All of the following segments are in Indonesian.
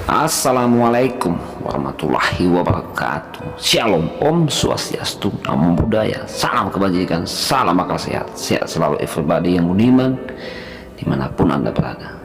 Assalamualaikum warahmatullahi wabarakatuh. Shalom, Om Swastiastu, Namo Buddhaya, salam kebajikan, salam akal sehat. Sehat selalu everybody yang budiman dimanapun Anda berada.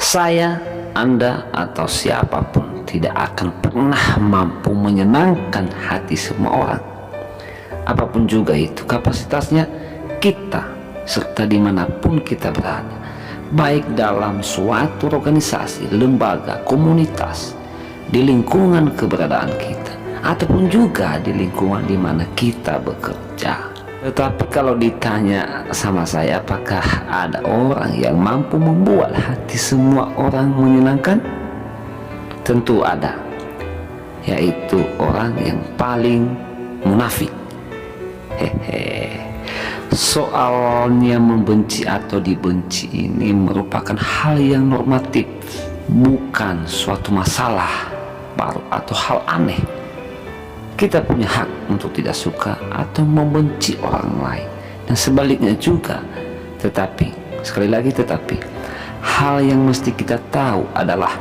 Saya, Anda, atau siapapun tidak akan pernah mampu menyenangkan hati semua orang. Apapun juga itu kapasitasnya, kita serta dimanapun kita berada, baik dalam suatu organisasi, lembaga, komunitas, di lingkungan keberadaan kita, ataupun juga di lingkungan di mana kita bekerja. Tetapi kalau ditanya sama saya, apakah ada orang yang mampu membuat hati semua orang menyenangkan? Tentu ada, yaitu orang yang paling munafik. Soalnya membenci atau dibenci ini merupakan hal yang normatif, bukan suatu masalah baru atau hal aneh. Kita punya hak untuk tidak suka atau membenci orang lain, dan sebaliknya juga. Tetapi, sekali lagi tetapi, hal yang mesti kita tahu adalah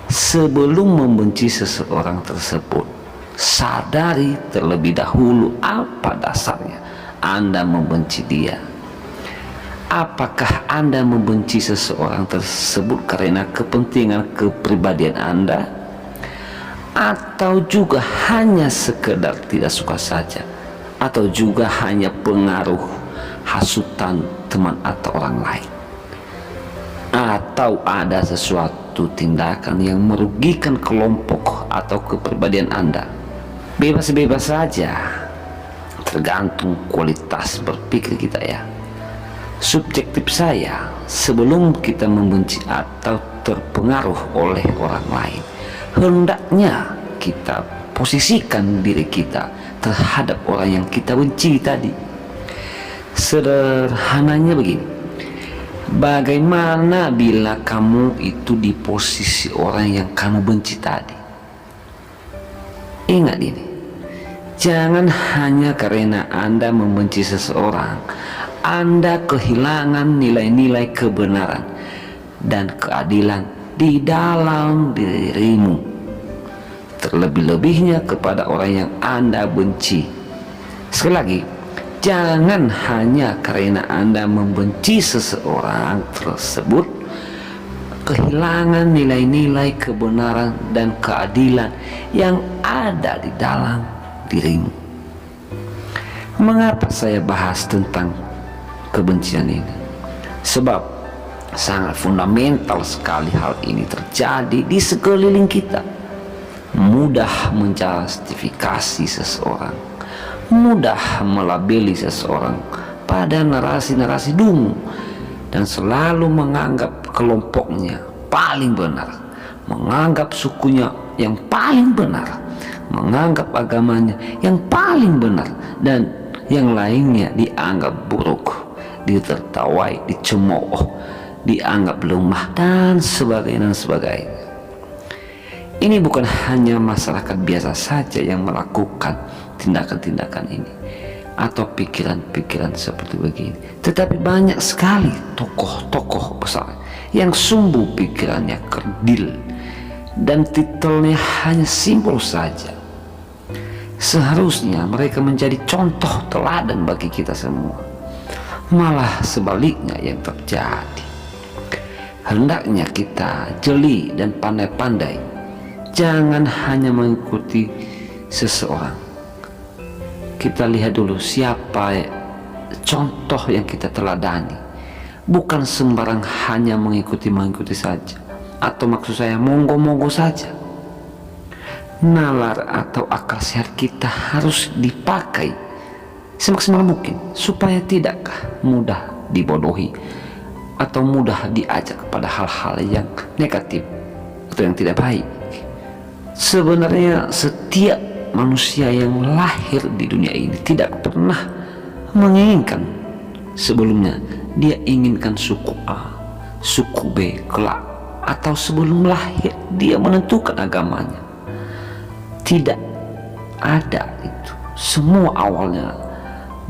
sebelum membenci seseorang tersebut, sadari terlebih dahulu apa dasarnya Anda membenci dia. Apakah Anda membenci seseorang tersebut karena kepentingan kepribadian Anda, atau juga hanya sekedar tidak suka saja, atau juga hanya pengaruh hasutan teman atau orang lain, atau ada sesuatu tindakan yang merugikan kelompok atau kepribadian Anda? Bebas-bebas saja, tergantung kualitas berpikir kita ya. Subjektif saya, sebelum kita membenci atau terpengaruh oleh orang lain, hendaknya kita posisikan diri kita terhadap orang yang kita benci tadi. Sederhananya begini, bagaimana bila kamu itu di posisi orang yang kamu benci tadi? Ingat ini, jangan hanya karena Anda membenci seseorang, Anda kehilangan nilai-nilai kebenaran dan keadilan di dalam dirimu, terlebih-lebihnya kepada orang yang Anda benci. Sekali lagi, jangan hanya karena Anda membenci seseorang tersebut kehilangan nilai-nilai kebenaran dan keadilan yang ada di dalam dirimu. Mengapa saya bahas tentang kebencian ini? Sebab sangat fundamental sekali hal ini terjadi di sekeliling kita. Mudah menjustifikasi seseorang, mudah melabeli seseorang pada narasi-narasi dungu, dan selalu menganggap kelompoknya paling benar, menganggap sukunya yang paling benar, menganggap agamanya yang paling benar, dan yang lainnya dianggap buruk, ditertawai, dicemooh, dianggap lemah, dan sebagainya. Ini bukan hanya masyarakat biasa saja yang melakukan tindakan-tindakan ini atau pikiran-pikiran seperti begini, tetapi banyak sekali tokoh-tokoh besar yang sumbu pikirannya kerdil dan titelnya hanya simbol saja. Seharusnya mereka menjadi contoh teladan bagi kita semua. Malah sebaliknya yang terjadi. Hendaknya kita jeli dan pandai-pandai, jangan hanya mengikuti seseorang. Kita lihat dulu siapa contoh yang kita teladani. Bukan sembarang hanya mengikuti saja, atau maksud saya monggo-monggo saja. Nalar atau akal sehat kita harus dipakai semaksimal mungkin supaya tidak mudah dibodohi atau mudah diajak kepada hal-hal yang negatif atau yang tidak baik. Sebenarnya setiap manusia yang lahir di dunia ini tidak pernah menginginkan sebelumnya dia inginkan suku A, suku B kelak, atau sebelum lahir dia menentukan agamanya. Tidak ada itu. Semua awalnya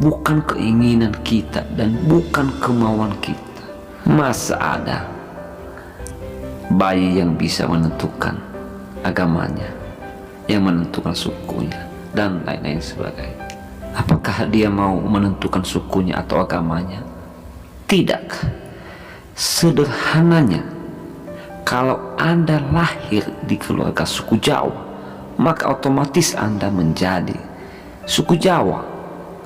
bukan keinginan kita dan bukan kemauan kita. Masa ada bayi yang bisa menentukan agamanya, yang menentukan sukunya, dan lain-lain sebagainya. Apakah dia mau menentukan sukunya atau agamanya? Tidak. Sederhananya, kalau Anda lahir di keluarga suku Jawa, maka otomatis Anda menjadi suku Jawa.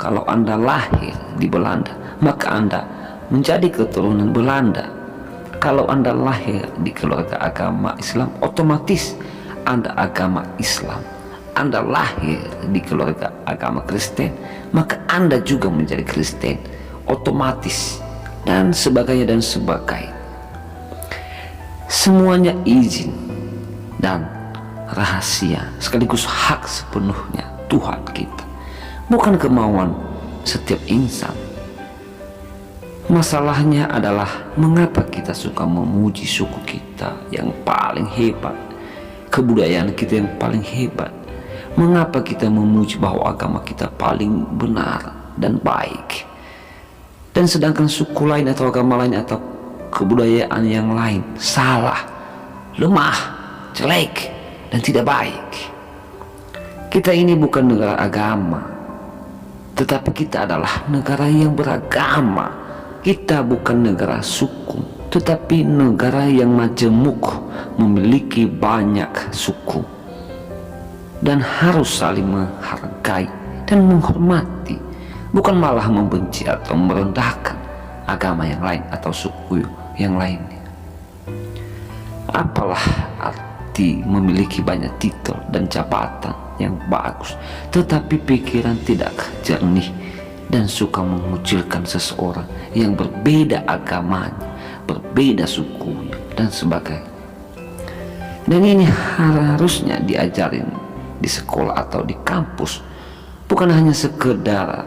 Kalau Anda lahir di Belanda, maka Anda menjadi keturunan Belanda. Kalau Anda lahir di keluarga agama Islam, otomatis Anda agama Islam. Anda lahir di keluarga agama Kristen, maka Anda juga menjadi Kristen otomatis, dan sebagainya dan sebagainya. Semuanya izin dan rahasia, sekaligus hak sepenuhnya Tuhan kita, bukan kemauan setiap insan. Masalahnya adalah mengapa kita suka memuji suku kita yang paling hebat, kebudayaan kita yang paling hebat. Mengapa kita memuji bahwa agama kita paling benar dan baik, dan sedangkan suku lain atau agama lain atau kebudayaan yang lain salah, lemah, jelek, dan tidak baik. Kita ini bukan negara agama, tetapi kita adalah negara yang beragama. Kita bukan negara suku, tetapi negara yang majemuk, memiliki banyak suku, dan harus saling menghargai dan menghormati, bukan malah membenci atau merendahkan agama yang lain atau suku yang lainnya. Apalah arti memiliki banyak titel dan jabatan yang bagus, tetapi pikiran tidak jernih dan suka mengucilkan seseorang yang berbeda agamanya, berbeda sukunya, dan sebagainya. Dan ini harusnya diajarin di sekolah atau di kampus, bukan hanya sekedar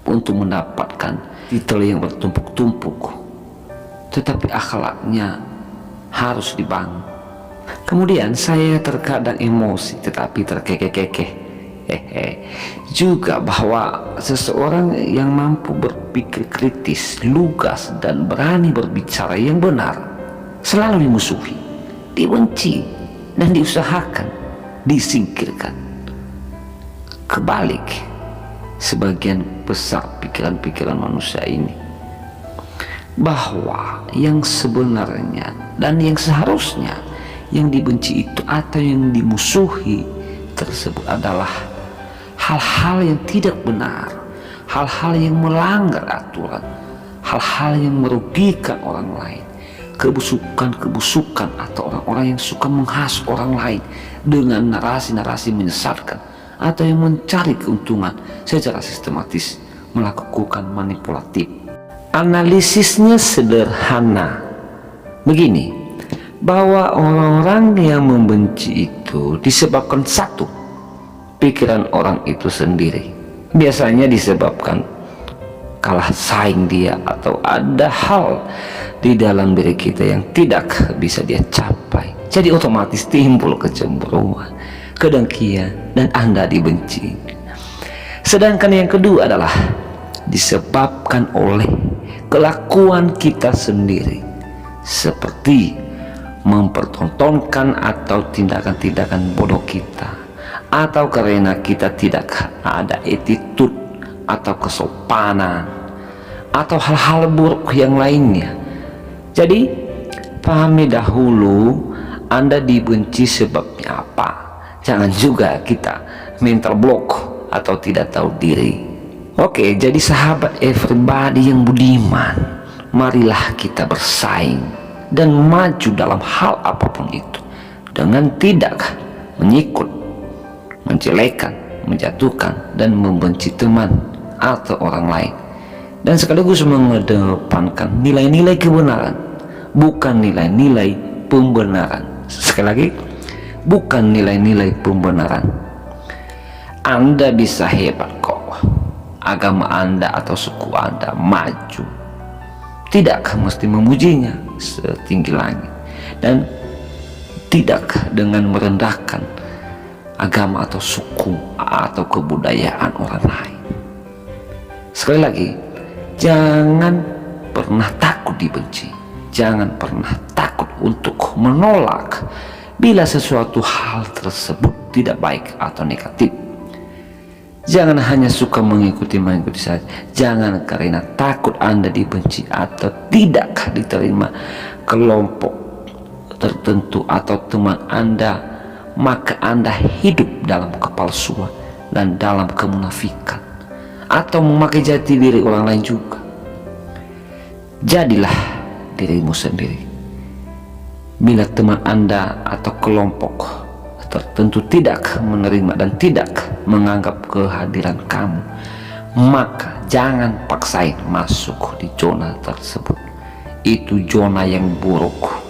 untuk mendapatkan titel yang bertumpuk-tumpuk, tetapi akhlaknya harus dibangun. Kemudian saya terkadang emosi tetapi terkekeh-kekeh juga bahwa seseorang yang mampu berpikir kritis, lugas, dan berani berbicara yang benar selalu dimusuhi, dibenci, dan diusahakan disingkirkan. Kebalik, sebagian besar pikiran-pikiran manusia ini, bahwa yang sebenarnya dan yang seharusnya yang dibenci itu atau yang dimusuhi tersebut adalah hal-hal yang tidak benar, hal-hal yang melanggar aturan, hal-hal yang merugikan orang lain, kebusukan atau orang-orang yang suka menghasut orang lain dengan narasi-narasi menyesatkan atau yang mencari keuntungan secara sistematis, melakukan manipulatif. Analisisnya sederhana begini, bahwa orang-orang yang membenci itu disebabkan satu, pikiran orang itu sendiri. Biasanya disebabkan kalah saing dia atau ada hal di dalam diri kita yang tidak bisa dia capai, jadi otomatis timbul kecemburuan, kedengkian, dan Anda dibenci. Sedangkan yang kedua adalah disebabkan oleh kelakuan kita sendiri, seperti mempertontonkan atau tindakan-tindakan bodoh kita, atau karena kita tidak ada attitude atau kesopanan atau hal-hal buruk yang lainnya. Jadi pahami dahulu Anda dibenci sebabnya apa. Jangan juga kita mental block atau tidak tahu diri. Oke, jadi sahabat everybody yang budiman, marilah kita bersaing dan maju dalam hal apapun itu dengan tidak menyikut, menjelekan, menjatuhkan, dan membenci teman atau orang lain, dan sekaligus mengedepankan nilai-nilai kebenaran, bukan nilai-nilai pembenaran. Sekali lagi, bukan nilai-nilai pembenaran. Anda bisa hebat kok, agama Anda atau suku Anda maju, tidak mesti memujinya setinggi langit, dan tidak dengan merendahkan agama atau suku atau kebudayaan orang lain. Sekali lagi, jangan pernah takut dibenci, jangan pernah takut untuk menolak bila sesuatu hal tersebut tidak baik atau negatif. Jangan hanya suka mengikuti saja. Jangan karena takut Anda dibenci atau tidak diterima kelompok tertentu atau teman Anda, maka Anda hidup dalam kepalsuan dan dalam kemunafikan, atau memakai jati diri orang lain juga. Jadilah dirimu sendiri. Bila teman Anda atau kelompok tertentu tidak menerima dan tidak menganggap kehadiran kamu, maka jangan paksain masuk di zona tersebut. Itu zona yang buruk.